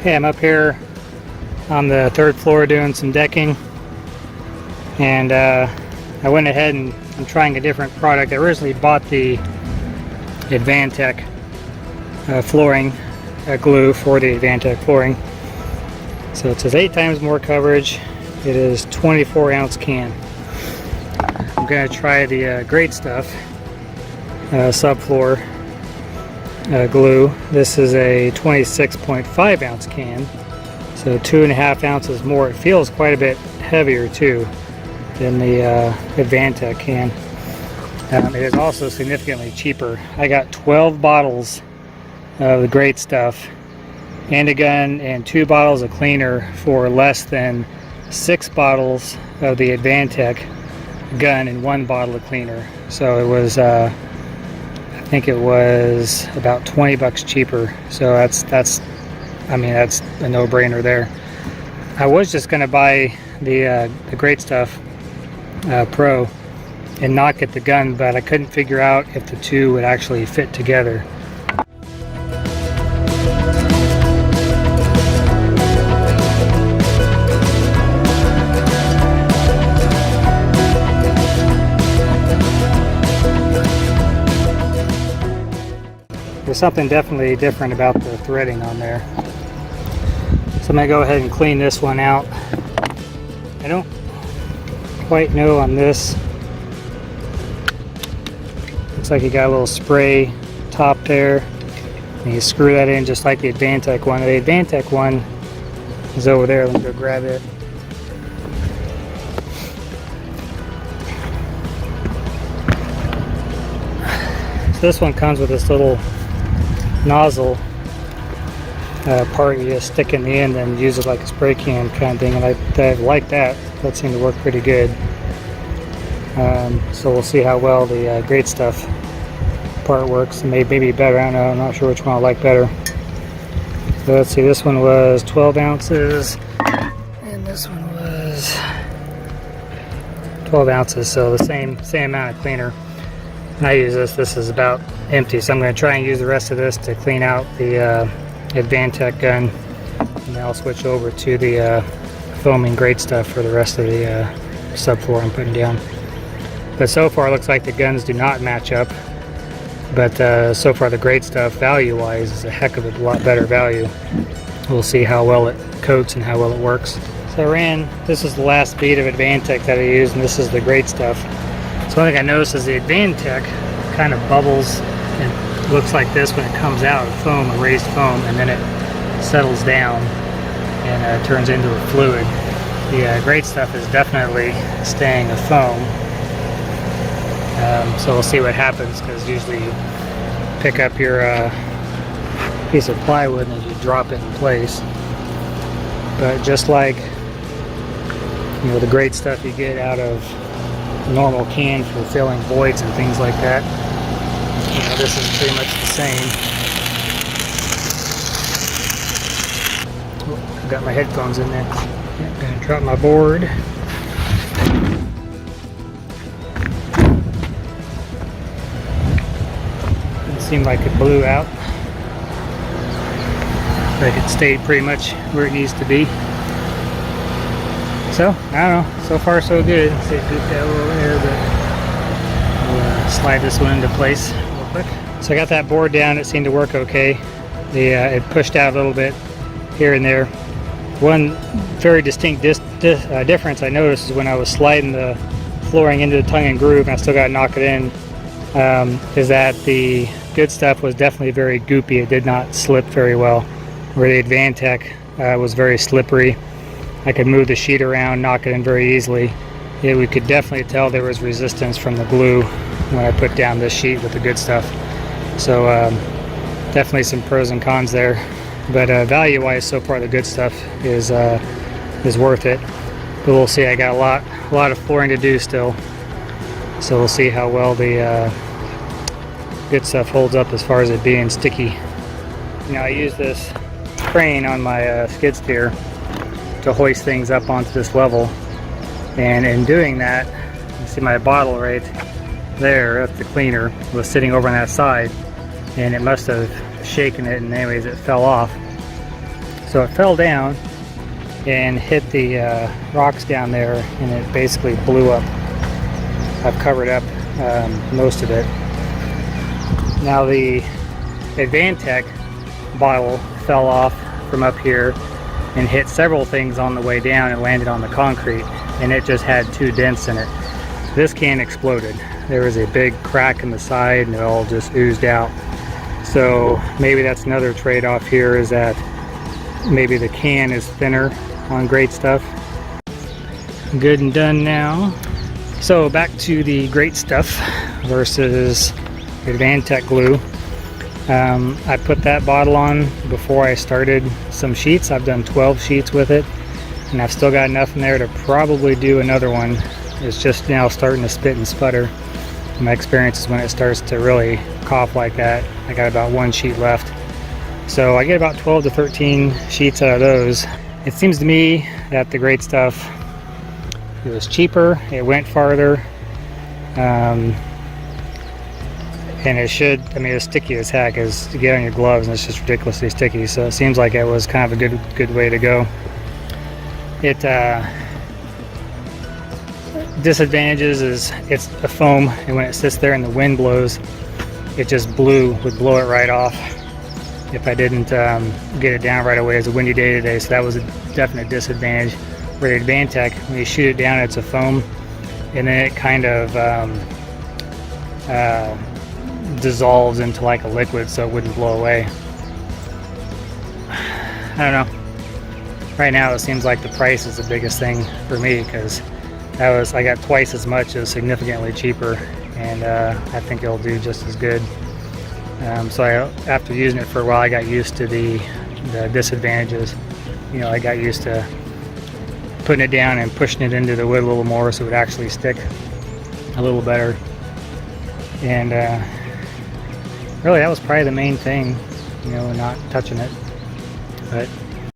Okay, I'm up here on the 3rd floor doing some decking, and I went ahead and I'm trying a different product. I originally bought the AdvanTech flooring glue for the AdvanTech flooring. So it says 8 times more coverage. It is 24-ounce can. I'm going to try the Great Stuff Subfloor glue. This is a 26.5 ounce can, so 2.5 ounces more. It feels quite a bit heavier too than the AdvanTech can. It is also significantly cheaper. I got 12 bottles of the Great Stuff and a gun and 2 bottles of cleaner for less than 6 bottles of the AdvanTech gun and 1 bottle of cleaner. So it was I think it was about 20 bucks cheaper. So that's I mean, that's a no-brainer there. I was just going to buy the Great Stuff Pro and not get the gun, but I couldn't figure out if the two would actually fit together. There's something definitely different about the threading on there. So I'm going to go ahead and clean this one out. I don't quite know on this. Looks like you got a little spray top there. And you screw that in just like the AdvanTech one. The AdvanTech one is over there. Let me go grab it. So this one comes with this little nozzle part you just stick in the end and use it like a spray can kind of thing, and I like that. That seemed to work pretty good. So we'll see how well the Great Stuff part works. Maybe better, I don't know, I'm not sure which one I like better. So let's see, this one was 12 ounces and this one was 12 ounces, so the same amount of cleaner. And I use this is about empty, so I'm going to try and use the rest of this to clean out the AdvanTech gun, and then I'll switch over to the foaming Great Stuff for the rest of the subfloor I'm putting down. But so far it looks like the guns do not match up, but so far the Great Stuff value-wise is a heck of a lot better value. We'll see how well it coats and how well it works. So this is the last bead of AdvanTech that I used, and this is the Great Stuff. So one thing I noticed is the AdvanTech kind of bubbles and looks like this when it comes out of foam, a raised foam, and then it settles down and turns into a fluid. The Great Stuff is definitely staying a foam. So we'll see what happens, because usually you pick up your piece of plywood and you drop it in place. But just like, you know, the Great Stuff you get out of a normal can for filling voids and things like that, you know, this is pretty much the same. Oh, I've got my headphones in there. I'm gonna drop my board. Didn't seem like it blew out. Like it stayed pretty much where it needs to be. So, I don't know, so far so good. See it gooped out a little there, but I'll slide this one into place real quick. So I got that board down, it seemed to work okay. It pushed out a little bit here and there. One very distinct difference I noticed is when I was sliding the flooring into the tongue and groove, and I still got to knock it in, is that the Good Stuff was definitely very goopy. It did not slip very well, where the AdvanTech was very slippery. I could move the sheet around, knock it in very easily. Yeah, we could definitely tell there was resistance from the glue when I put down this sheet with the Good Stuff. So definitely some pros and cons there. But value-wise, so far the Good Stuff is worth it. But we'll see. I got a lot of flooring to do still, so we'll see how well the Good Stuff holds up as far as it being sticky. Now I use this crane on my skid steer to hoist things up onto this level, and in doing that, you see my bottle right there, that's the cleaner, was sitting over on that side, and it must have shaken it, and anyways it fell off. So it fell down and hit the rocks down there, and it basically blew up. I've covered up most of it. Now the AdvanTech bottle fell off from up here and hit several things on the way down and landed on the concrete, and it just had 2 dents in it. This can exploded. There was a big crack in the side and it all just oozed out. So maybe that's another trade-off here, is that maybe the can is thinner on Great Stuff. Good and done now. So back to the Great Stuff versus AdvanTech glue. I put that bottle on before I started some sheets. I've done 12 sheets with it, and I've still got enough in there to probably do another one. It's just now starting to spit and sputter. My experience is when it starts to really cough like that. I got about 1 sheet left. So I get about 12 to 13 sheets out of those. It seems to me that the Great Stuff, it was cheaper, it went farther, and it should, I mean, it's sticky as heck, as to get on your gloves, and it's just ridiculously sticky. So it seems like it was kind of a good way to go. It disadvantages is it's a foam, and when it sits there and the wind blows, it just would blow it right off if I didn't get it down right away. It's a windy day today, so that was a definite disadvantage. Where the AdvanTech, when you shoot it down, it's a foam, and then it kind of dissolves into like a liquid, so it wouldn't blow away. I don't know. Right now it seems like the price is the biggest thing for me, because I got twice as much as significantly cheaper, and I think it'll do just as good. So after using it for a while, I got used to the disadvantages. You know, I got used to putting it down and pushing it into the wood a little more so it would actually stick a little better. And really that was probably the main thing, you know, not touching it. But